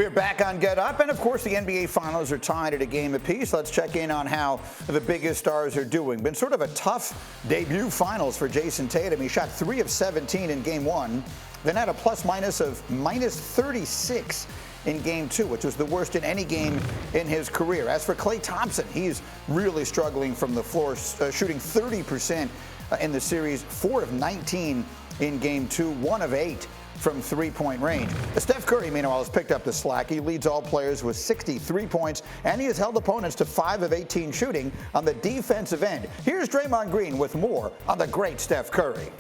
We're back on Get Up, and of course the NBA Finals are tied at a game apiece. Let's check in on how the biggest stars are doing. Been sort of a tough debut Finals for Jason Tatum. He shot 3 of 17 in Game 1, then had a plus-minus of -36 in Game 2, which was the worst in any game in his career. As for Klay Thompson, he's really struggling from the floor, shooting 30% in the series, 4 of 19 in Game 2, 1 of 8 from three-point range. Steph Curry, meanwhile, has picked up the slack. He leads all players with 63 points, and he has held opponents to 5 of 18 shooting on the defensive end. Here's Draymond Green with more on the great Steph Curry.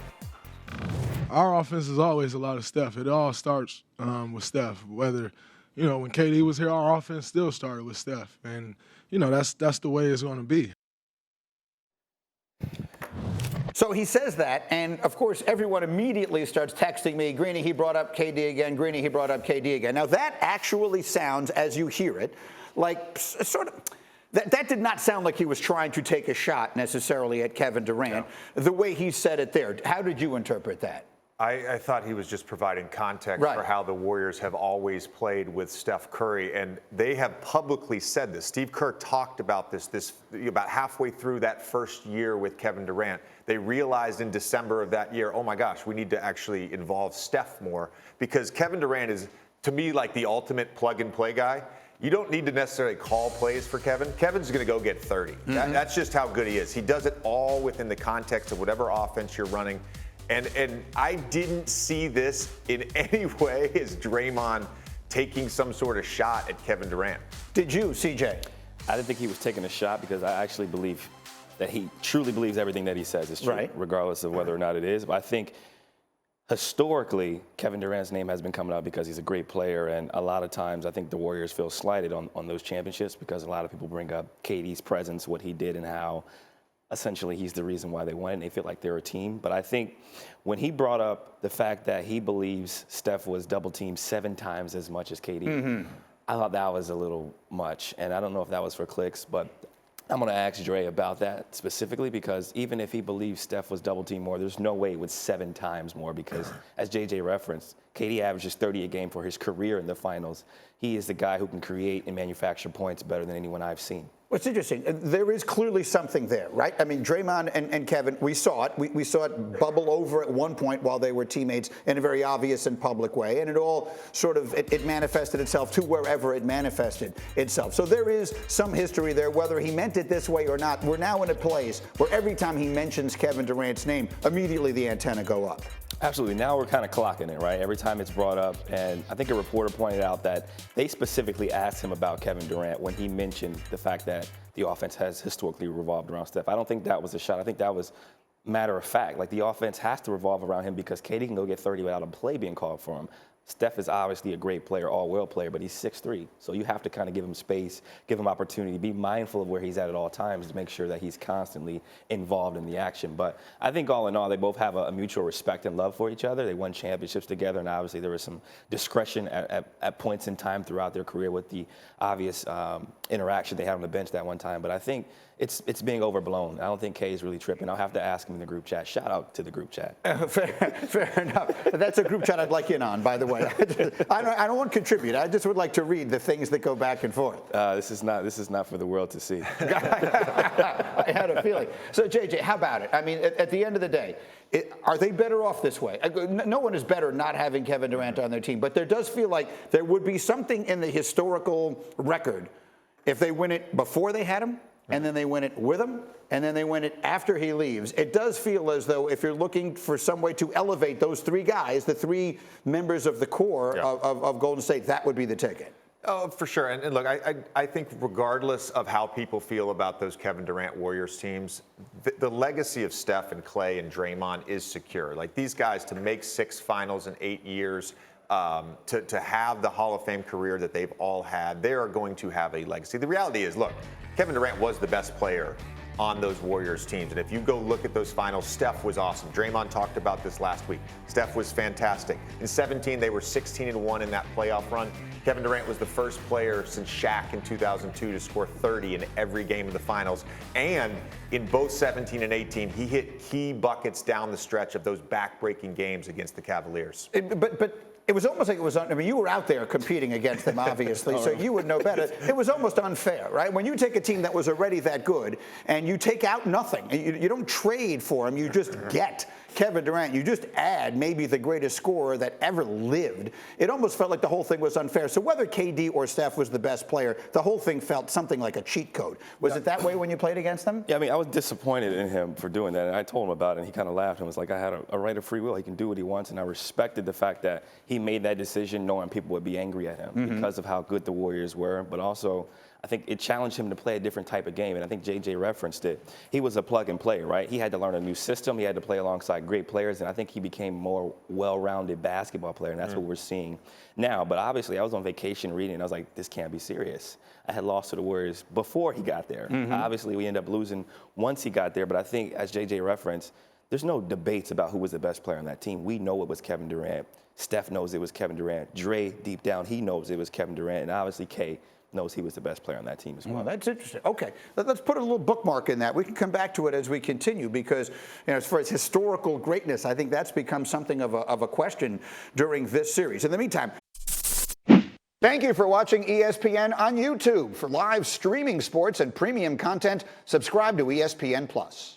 Our offense is always a lot of Steph. It all starts with Steph. Whether, when KD was here, our offense still started with Steph. And, that's the way it's going to be. So he says that, and of course, everyone immediately starts texting me, Greeny, he brought up KD again, Greeny, he brought up KD again. Now, that actually sounds, as you hear it, like sort of, that did not sound like he was trying to take a shot necessarily at Kevin Durant, the way he said it there. How did you interpret that? I thought he was just providing context for how the Warriors have always played with Steph Curry, and they have publicly said this. Steve Kerr talked about this about halfway through that first year with Kevin Durant. They realized in December of that year, oh my gosh, we need to actually involve Steph more, because Kevin Durant is, to me, like the ultimate plug-and-play guy. You don't need to necessarily call plays for Kevin. Kevin's going to go get 30. That's just how good he is. He does it all within the context of whatever offense you're running. And I didn't see this in any way as Draymond taking some sort of shot at Kevin Durant. Did you, CJ? I didn't think he was taking a shot, because I actually believe that he truly believes everything that he says is true, regardless of whether or not it is. But I think historically, Kevin Durant's name has been coming out because he's a great player, and a lot of times I think the Warriors feel slighted on those championships because a lot of people bring up KD's presence, what he did, and how essentially he's the reason why they won, and they feel like they're a team. But I think when he brought up the fact that he believes Steph was double-teamed 7 times as much as KD, I thought that was a little much. And I don't know if that was for clicks, but I'm going to ask Dre about that specifically, because even if he believes Steph was double-teamed more, there's no way it was 7 times more, because as JJ referenced, KD averages 30 a game for his career in the finals. He is the guy who can create and manufacture points better than anyone I've seen. What's interesting, there is clearly something there, right? I mean, Draymond and Kevin, we saw it. We saw it bubble over at one point while they were teammates in a very obvious and public way. And it all sort of, it manifested itself to wherever it manifested itself. So there is some history there, whether he meant it this way or not. We're now in a place where every time he mentions Kevin Durant's name, immediately the antenna go up. Absolutely. Now we're kind of clocking it, right? Every time it's brought up. And I think a reporter pointed out that they specifically asked him about Kevin Durant when he mentioned the fact that the offense has historically revolved around Steph. I don't think that was a shot. I think that was matter of fact. Like, the offense has to revolve around him because KD can go get 30 without a play being called for him. Steph is obviously a great player, all-world player, but he's 6'3". So you have to kind of give him space, give him opportunity, be mindful of where he's at all times to make sure that he's constantly involved in the action. But I think all in all, they both have a mutual respect and love for each other. They won championships together, and obviously there was some discretion at points in time throughout their career with the obvious interaction they had on the bench that one time. But I think it's being overblown. I don't think Kay is really tripping. I'll have to ask him in the group chat. Shout out to the group chat. Fair enough. That's a group chat I'd like in on, by the way. I don't want to contribute. I just would like to read the things that go back and forth. This is not for the world to see. I had a feeling. So, JJ, how about it? I mean, at the end of the day, are they better off this way? No one is better not having Kevin Durant on their team, but there does feel like there would be something in the historical record if they win it before they had him, and then they win it with him, and then they win it after he leaves. It does feel as though if you're looking for some way to elevate those 3 guys, the 3 members of the core of Golden State, that would be the ticket. Oh, for sure. And look, I think regardless of how people feel about those Kevin Durant Warriors teams, the legacy of Steph and Klay and Draymond is secure. Like, these guys, to make 6 finals in 8 years, to have the Hall of Fame career that they've all had, they are going to have a legacy. The reality is, look, Kevin Durant was the best player on those Warriors teams. And if you go look at those finals, Steph was awesome. Draymond talked about this last week. Steph was fantastic. In 17, they were 16-1 in that playoff run. Kevin Durant was the first player since Shaq in 2002 to score 30 in every game of the finals. And in both 17 and 18, he hit key buckets down the stretch of those back-breaking games against the Cavaliers. But it was almost like it was, I mean, you were out there competing against them, obviously, so you would know better. It was almost unfair, right? When you take a team that was already that good and you take out nothing, you don't trade for him, you just get Kevin Durant, you just add maybe the greatest scorer that ever lived. It almost felt like the whole thing was unfair. So whether KD or Steph was the best player, the whole thing felt something like a cheat code. Was it that way when you played against them? Yeah, I mean, I was disappointed in him for doing that, and I told him about it, and he kind of laughed and was like, I had a right of free will. He can do what he wants, and I respected the fact that he made that decision knowing people would be angry at him because of how good the Warriors were, but also I think it challenged him to play a different type of game, and I think JJ referenced it. He was a plug and play, right? He had to learn a new system. He had to play alongside great players, and I think he became a more well-rounded basketball player, and that's what we're seeing now. But obviously, I was on vacation reading, and I was like, this can't be serious. I had lost to the Warriors before he got there. Obviously, we ended up losing once he got there, but I think, as JJ referenced, there's no debates about who was the best player on that team. We know it was Kevin Durant. Steph knows it was Kevin Durant. Dre, deep down, he knows it was Kevin Durant, and obviously K knows he was the best player on that team as well. Well, that's interesting. Okay, let's put a little bookmark in that. We can come back to it as we continue because, as far as historical greatness, I think that's become something of a question during this series. In the meantime, thank you for watching ESPN on YouTube. For live streaming sports and premium content, subscribe to ESPN+.